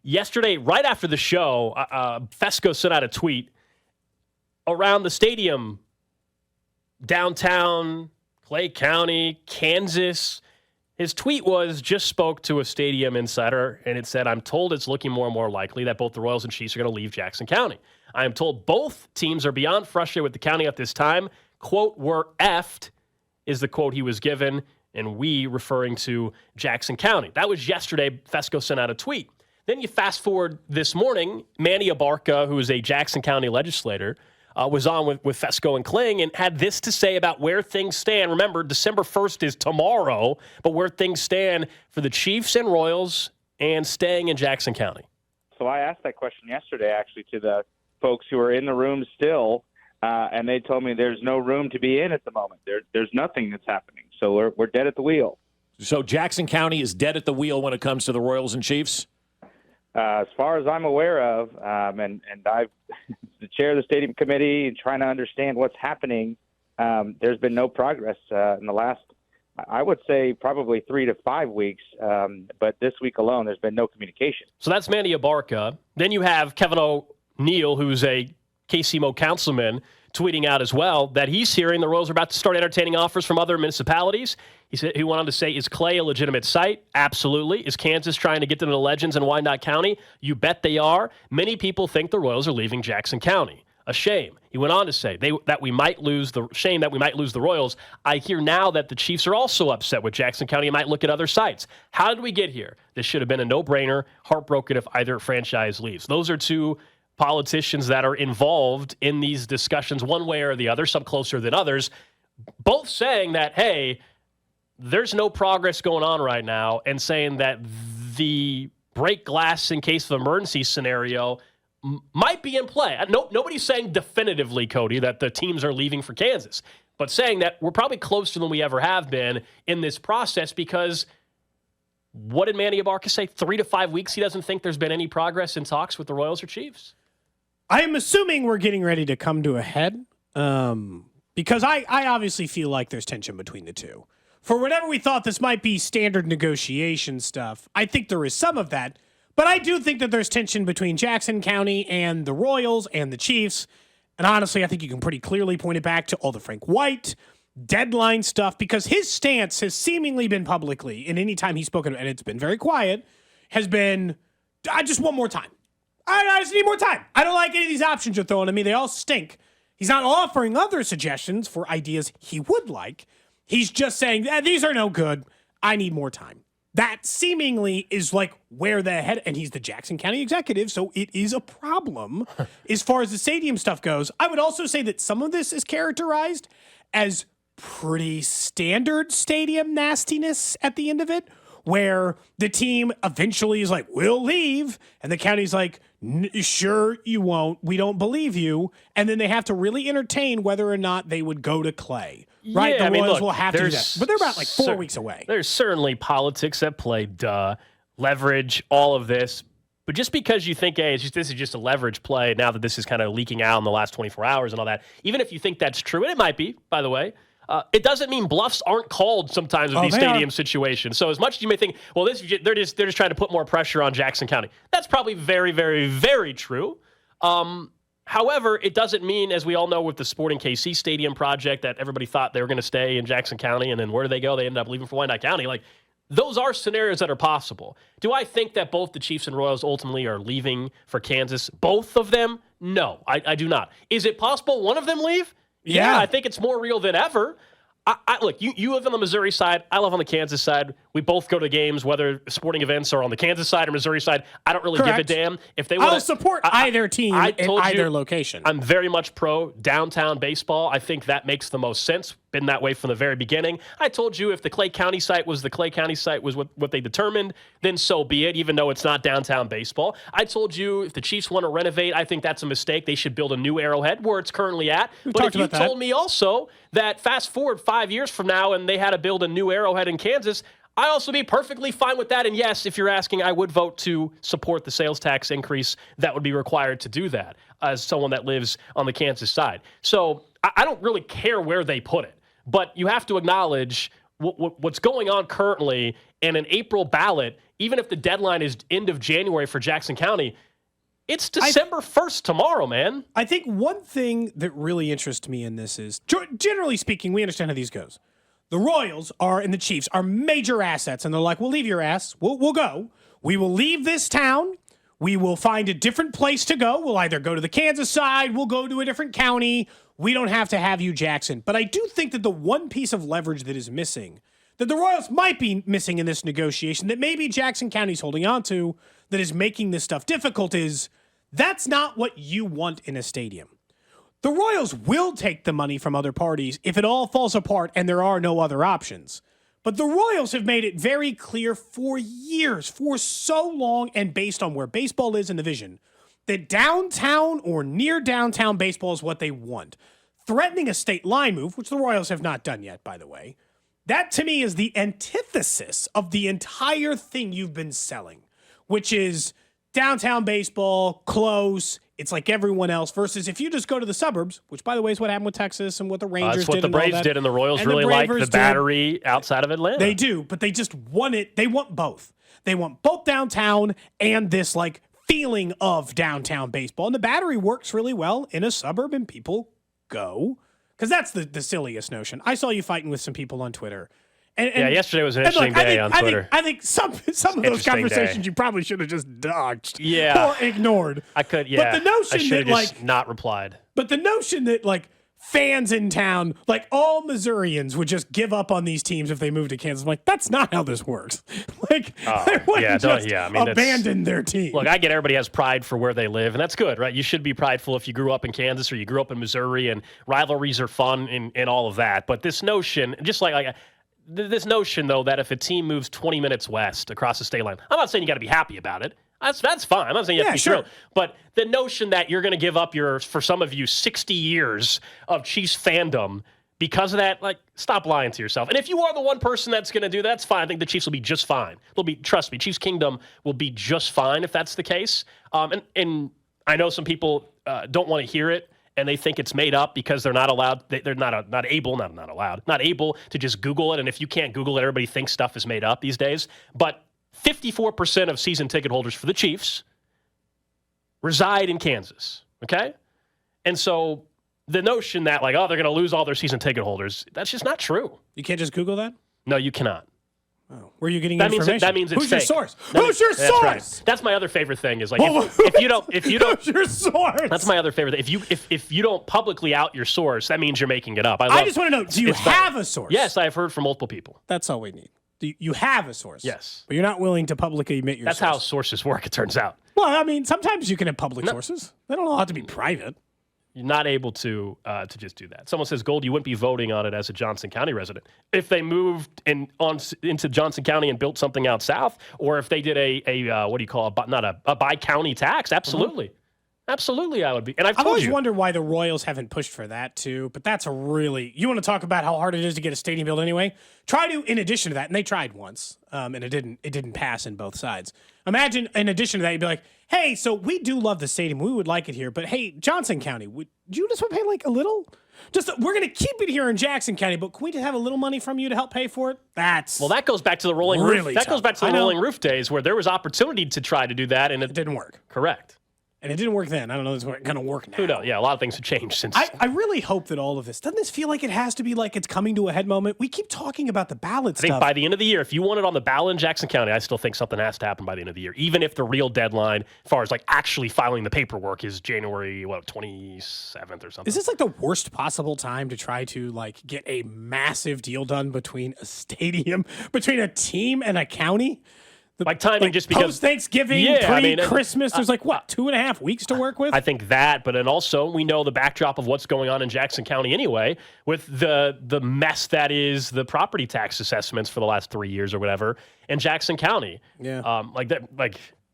yesterday, right after the show, Fesco sent out a tweet around the stadium, downtown, Clay County, Kansas. His tweet just spoke to a stadium insider, and it said, I'm told it's looking more and more likely that both the Royals and Chiefs are going to leave Jackson County. I am told both teams are beyond frustrated with the county at this time. Quote, we're effed, is the quote he was given, and we referring to Jackson County. That was yesterday. Fesco sent out a tweet. Then you fast forward this morning, Manny Abarca, who is a Jackson County legislator, was on with Fesco and Kling and had this to say about where things stand. Remember, December 1st is tomorrow, but where things stand for the Chiefs and Royals and staying in Jackson County. So I asked that question yesterday, actually, to the folks who are in the room still, and they told me there's no room to be in at the moment. There's nothing that's happening. So we're dead at the wheel. So Jackson County is dead at the wheel when it comes to the Royals and Chiefs? As far as I'm aware of, and I've the chair of the stadium committee and trying to understand what's happening, there's been no progress in the last, I would say, probably 3 to 5 weeks. But this week alone, there's been no communication. So that's Manny Abarca. Then you have Kevin O'Neill, who's a KCMO councilman, tweeting out as well that he's hearing the Royals are about to start entertaining offers from other municipalities. He went on to say, is Clay a legitimate site? Absolutely. Is Kansas trying to get to the Legends in Wyandotte County? You bet they are. Many people think the Royals are leaving Jackson County. A shame. He went on to say that we might lose the Royals. I hear now that the Chiefs are also upset with Jackson County and might look at other sites. How did we get here? This should have been a no-brainer. Heartbroken if either franchise leaves. Those are two politicians that are involved in these discussions one way or the other, some closer than others, both saying that, hey, there's no progress going on right now, and saying that the break glass in case of emergency scenario might be in play. Nobody's saying definitively, Cody, that the teams are leaving for Kansas, but saying that we're probably closer than we ever have been in this process because what did Manny Abarca say? 3 to 5 weeks he doesn't think there's been any progress in talks with the Royals or Chiefs? I am assuming we're getting ready to come to a head because I obviously feel like there's tension between the two. For whatever we thought this might be standard negotiation stuff, I think there is some of that. But I do think that there's tension between Jackson County and the Royals and the Chiefs. And honestly, I think you can pretty clearly point it back to all the Frank White deadline stuff because his stance has seemingly been publicly, and any time he's spoken, and it's been very quiet, has been, I just want more time. I just need more time. I don't like any of these options you're throwing at me. They all stink. He's not offering other suggestions for ideas he would like. He's just saying, these are no good. I need more time. That seemingly is like where the head, and he's the Jackson County executive, so it is a problem as far as the stadium stuff goes. I would also say that some of this is characterized as pretty standard stadium nastiness at the end of it, where the team eventually is like, we'll leave, and the county's like, sure you won't. We don't believe you. And then they have to really entertain whether or not they would go to Clay. Right? Yeah, the Royals will have to do that. But they're about like 4 weeks away. There's certainly politics at play, leverage, all of this. But just because you think, hey, this is just a leverage play now that this is kind of leaking out in the last 24 hours and all that, even if you think that's true, and it might be, by the way, it doesn't mean bluffs aren't called sometimes with these stadium situations. So as much as you may think, well, they're just trying to put more pressure on Jackson County. That's probably very, very, very true. However, it doesn't mean, as we all know with the Sporting KC Stadium project, that everybody thought they were going to stay in Jackson County, and then where do they go? They ended up leaving for Wyandotte County. Like, those are scenarios that are possible. Do I think that both the Chiefs and Royals ultimately are leaving for Kansas? Both of them? No, I do not. Is it possible one of them leave? Yeah, I think it's more real than ever. Look, you live on the Missouri side. I live on the Kansas side. We both go to games, whether sporting events are on the Kansas side or Missouri side. I don't really give a damn. If they I'll support either team in either location. I'm very much pro downtown baseball. I think that makes the most sense. Been that way from the very beginning. I told you if the Clay County site was what they determined, then so be it, even though it's not downtown baseball. I told you if the Chiefs want to renovate, I think that's a mistake. They should build a new Arrowhead where it's currently at. But if you told me also that fast forward 5 years from now and they had to build a new Arrowhead in Kansas, I also be perfectly fine with that. And yes, if you're asking, I would vote to support the sales tax increase that would be required to do that as someone that lives on the Kansas side. So I don't really care where they put it. But you have to acknowledge what's going on currently, and an April ballot even if the deadline is end of January for Jackson County, it's December 1st tomorrow, man. I think one thing that really interests me in this is, generally speaking, we understand how these goes. The Royals and the Chiefs are major assets, and they're like, we'll leave your ass. We'll go. We will leave this town. We will find a different place to go. We'll either go to the Kansas side. We'll go to a different county. We don't have to have you, Jackson. But I do think that the one piece of leverage that is missing, that the Royals might be missing in this negotiation, that maybe Jackson County's holding on to, that is making this stuff difficult is, that's not what you want in a stadium. The Royals will take the money from other parties if it all falls apart and there are no other options. But the Royals have made it very clear for years, for so long, and based on where baseball is in the vision, that downtown or near downtown baseball is what they want. Threatening a state line move, which the Royals have not done yet, by the way, that to me is the antithesis of the entire thing you've been selling, which is downtown baseball, close, it's like everyone else, versus if you just go to the suburbs, which, by the way, is what happened with Texas and what the Rangers did. That's what the Braves did, and the Royals really like the Battery outside of Atlanta. They do, but they just want it. They want both. They want both downtown and this, like, feeling of downtown baseball. And the Battery works really well in a suburb, and people go. Because that's the silliest notion. I saw you fighting with some people on Twitter. And yesterday was an interesting day on Twitter. I think some of those conversations you probably should have just dodged or ignored. I could, But the notion I should have that, just not replied. But the notion that, like, fans in town, like all Missourians, would just give up on these teams if they moved to Kansas. I'm like, that's not how this works. Like, they wouldn't abandon their team. Look, I get everybody has pride for where they live, and that's good, right? You should be prideful if you grew up in Kansas or you grew up in Missouri, and rivalries are fun and all of that. But this notion, just like this notion, though, that if a team moves 20 minutes west across the state line, I'm not saying you got to be happy about it. That's fine. I'm not saying you have to be thrilled. But the notion that you're going to give up for some of you, 60 years of Chiefs fandom because of that, like, stop lying to yourself. And if you are the one person that's going to do that, that's fine. I think the Chiefs will be just fine. Trust me, Chiefs Kingdom will be just fine if that's the case. And I know some people don't want to hear it, and they think it's made up because they're not allowed. They're not able to just Google it. And if you can't Google it, everybody thinks stuff is made up these days. But 54% of season ticket holders for the Chiefs reside in Kansas. Okay, and so the notion that, like, they're going to lose all their season ticket holders, that's just not true. You can't just Google that? No, you cannot. Oh. Where are you getting information? That means it's Who's fake. Your source? Who's your source? Right. That's my other favorite thing. Is like if you don't, who's your source? That's my other favorite thing. If you don't publicly out your source, that means you're making it up. I just want to know: do you have a source? Yes, I've heard from multiple people. That's all we need. You have a source. Yes, but you're not willing to publicly admit your. That's source. how sources work. It turns out. Well, I mean, sometimes you can have public sources. They don't all have to be private. You're not able to just do that. Someone says, Gold, you wouldn't be voting on it as a Johnson County resident. If they moved into Johnson County and built something out south, or if they did a by-county tax, absolutely. Mm-hmm. Absolutely, I would be. And I've always wondered why the Royals haven't pushed for that, too. But that's you want to talk about how hard it is to get a stadium built anyway? Try to, in addition to that, and they tried once, and it didn't pass in both sides. Imagine, in addition to that, you'd be like, hey, so we do love the stadium. We would like it here. But, hey, Johnson County, would you just want to pay, like, a little? We're going to keep it here in Jackson County, but can we just have a little money from you to help pay for it? That goes back to the rolling roof. That goes back to the rolling roof days where there was opportunity to try to do that, and it didn't work. Correct. And it didn't work then. I don't know if it's going to work now. Who knows? Yeah, a lot of things have changed since. I really hope that all of this, doesn't this feel like it has to be like it's coming to a head moment? We keep talking about the ballot stuff. I think by the end of the year, if you want it on the ballot in Jackson County, I still think something has to happen by the end of the year, even if the real deadline, as far as like actually filing the paperwork, is January 27th or something. Is this like the worst possible time to try to like get a massive deal done between a stadium, between a team and a county? Timing, just because post-Thanksgiving, pre-Christmas, there's 2.5 weeks to work with? I think that, but then also we know the backdrop of what's going on in Jackson County anyway, with the mess that is the property tax assessments for the last 3 years or whatever in Jackson County. Yeah.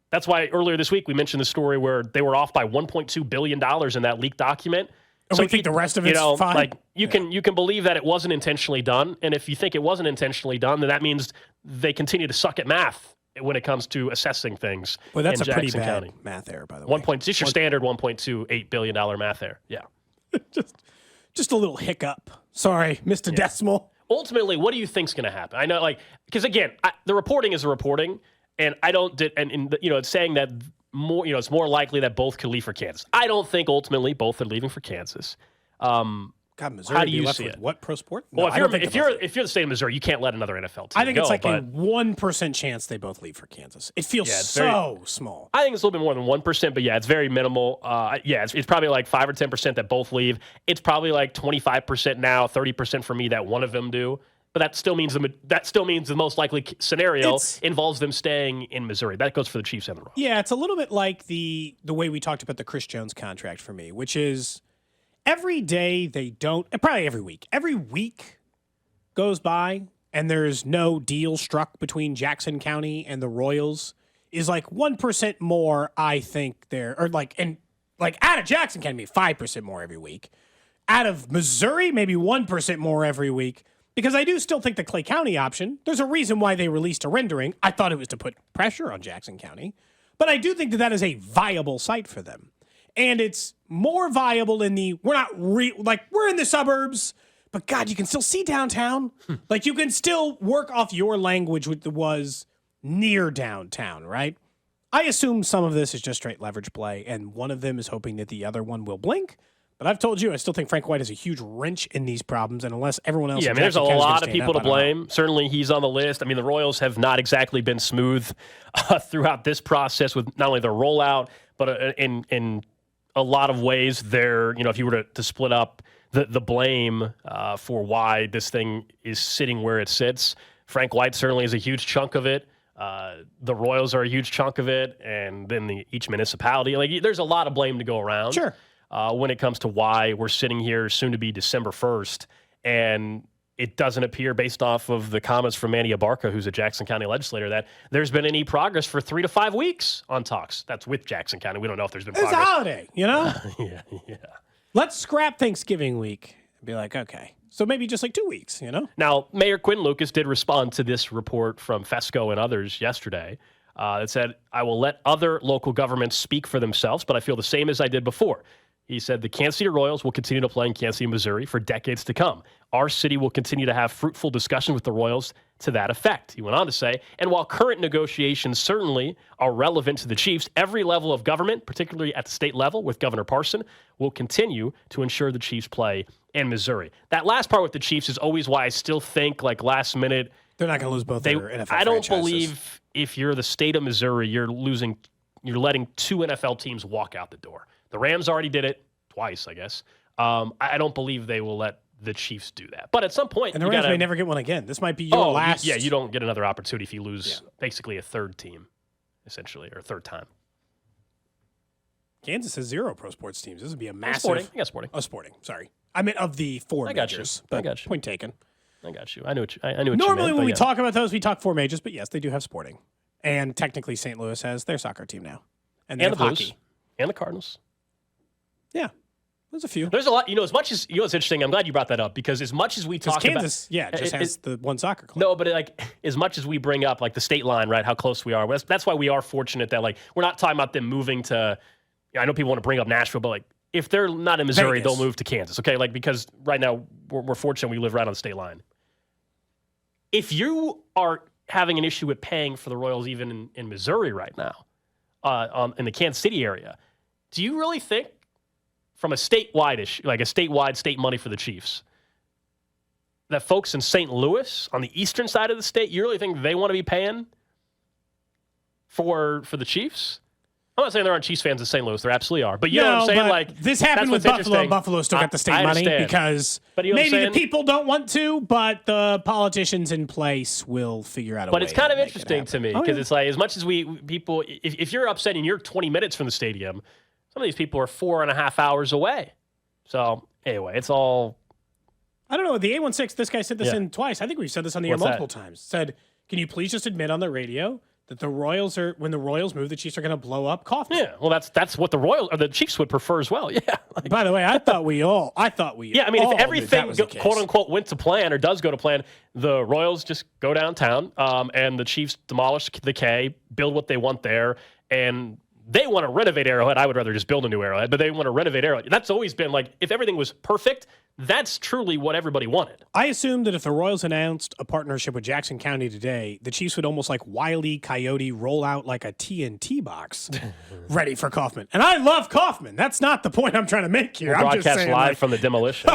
That's why earlier this week we mentioned the story where they were off by $1.2 billion in that leaked document. So we think the rest of it's fine? You can believe that it wasn't intentionally done, and if you think it wasn't intentionally done, then that means they continue to suck at math when it comes to assessing things. Well, that's in a pretty Jackson bad County. math error, by the way. Just your standard $1.28 billion math error. Yeah. just a little hiccup. Sorry, Mr. Decimal. Ultimately, what do you think's going to happen? I know, because again, the reporting is the reporting, And I don't, it's saying that more, it's more likely that both could leave for Kansas. I don't think ultimately both are leaving for Kansas. God, Missouri. How do you left see with it? What pro sport? No, Well, I don't think if you're the state of Missouri, you can't let another NFL team I think go. it's like but a 1% chance they both leave for Kansas. It feels Yeah, it's so small. I think it's a little bit more than 1%, but yeah, it's very minimal. It's probably like 5 or 10% that both leave. It's probably like 25% now, 30% for me that one of them do. But that still means the most likely scenario involves them staying in Missouri. That goes for the Chiefs and the Royals. Yeah, it's a little bit like the way we talked about the Chris Jones contract for me, which is every day they don't, and probably every week goes by and there's no deal struck between Jackson County and the Royals is like 1% more, I think there, or like out of Jackson County, 5% more every week. Out of Missouri, maybe 1% more every week. Because I do still think the Clay County option, there's a reason why they released a rendering. I thought it was to put pressure on Jackson County. But I do think that is a viable site for them. And it's more viable in the, we're in the suburbs, but God, you can still see downtown. Like you can still work off your language with was near downtown, right? I assume some of this is just straight leverage play, and one of them is hoping that the other one will blink. But I've told you, I still think Frank White is a huge wrench in these problems, and unless everyone else, there's a lot of people to blame. Certainly, he's on the list. I mean, the Royals have not exactly been smooth throughout this process with not only their rollout, but in a lot of ways, if you were to split up the blame for why this thing is sitting where it sits, Frank White certainly is a huge chunk of it. The Royals are a huge chunk of it, and then each municipality. There's a lot of blame to go around. Sure. When it comes to why we're sitting here soon to be December 1st, and it doesn't appear based off of the comments from Manny Abarca, who's a Jackson County legislator, that there's been any progress for 3 to 5 weeks on talks. That's with Jackson County. We don't know if there's been progress. It's a holiday, Yeah. Let's scrap Thanksgiving week and be like, okay. So maybe just like 2 weeks, Now, Mayor Quinn Lucas did respond to this report from Fesco and others yesterday that said, I will let other local governments speak for themselves, but I feel the same as I did before. He said the Kansas City Royals will continue to play in Kansas City, Missouri for decades to come. Our city will continue to have fruitful discussions with the Royals to that effect. He went on to say, and while current negotiations certainly are relevant to the Chiefs, every level of government, particularly at the state level with Governor Parson, will continue to ensure the Chiefs play in Missouri. That last part with the Chiefs is always why I still think last minute. They're not going to lose both their NFL I don't franchises. believe if you're the state of Missouri, you're letting 2 NFL teams walk out the door. The Rams already did it twice, I guess. I don't believe they will let the Chiefs do that. But at some point, and the Rams may never get one again. This might be your last. Yeah, you don't get another opportunity if you lose basically a third team, essentially, or a third time. Kansas has 0 pro sports teams. This would be a massive. Sporting. I got Sporting. Oh, Sporting. Sorry, I meant of the 4 majors. I got you. Point taken. I got you. I knew what you Normally, meant, when we talk about those, we talk 4 majors. But yes, they do have Sporting, and technically, St. Louis has their soccer team now, and they have the Blues hockey and the Cardinals. Yeah. There's a few. There's a lot. As much as it's interesting. I'm glad you brought that up because as much as we talk Kansas, about, just has the one soccer club. No, but as much as we bring up the state line, right? How close we are. That's why we are fortunate that we're not talking about them moving to. I know people want to bring up Nashville, but if they're not in Missouri, Vegas. they'll move to Kansas. Okay, because right now we're fortunate we live right on the state line. If you are having an issue with paying for the Royals even in Missouri right now, in the Kansas City area, do you really think? From a statewide issue, a statewide state money for the Chiefs, that folks in St. Louis on the eastern side of the state, you really think they want to be paying for the Chiefs? I'm not saying there aren't Chiefs fans in St. Louis. There absolutely are. But you know what I'm saying? This happened with Buffalo. Buffalo still got the state money because maybe the people don't want to, but the politicians in place will figure out a way. But it's kind of interesting to me because it's as much as if you're upset and you're 20 minutes from the stadium, some of these people are 4.5 hours away. So anyway, it's all. I don't know. The 816, this guy said this in twice. I think we've said this on the air multiple times. Said, can you please just admit on the radio that when the Royals move, the Chiefs are going to blow up Kaufman? Yeah, well, that's what the Chiefs would prefer as well. Yeah. By the way, I thought we. Yeah, I mean, if everything quote unquote went to plan or does go to plan, the Royals just go downtown, and the Chiefs demolish the K, build what they want there, and they want to renovate Arrowhead. I would rather just build a new Arrowhead, but they want to renovate Arrowhead. That's always been like, if everything was perfect, that's truly what everybody wanted. I assumed that if the Royals announced a partnership with Jackson County today, the Chiefs would almost like Wile E. Coyote roll out like a TNT box ready for Kaufman. And I love Kaufman. That's not the point I'm trying to make here. We'll I'm just broadcast saying, live like, from the demolition.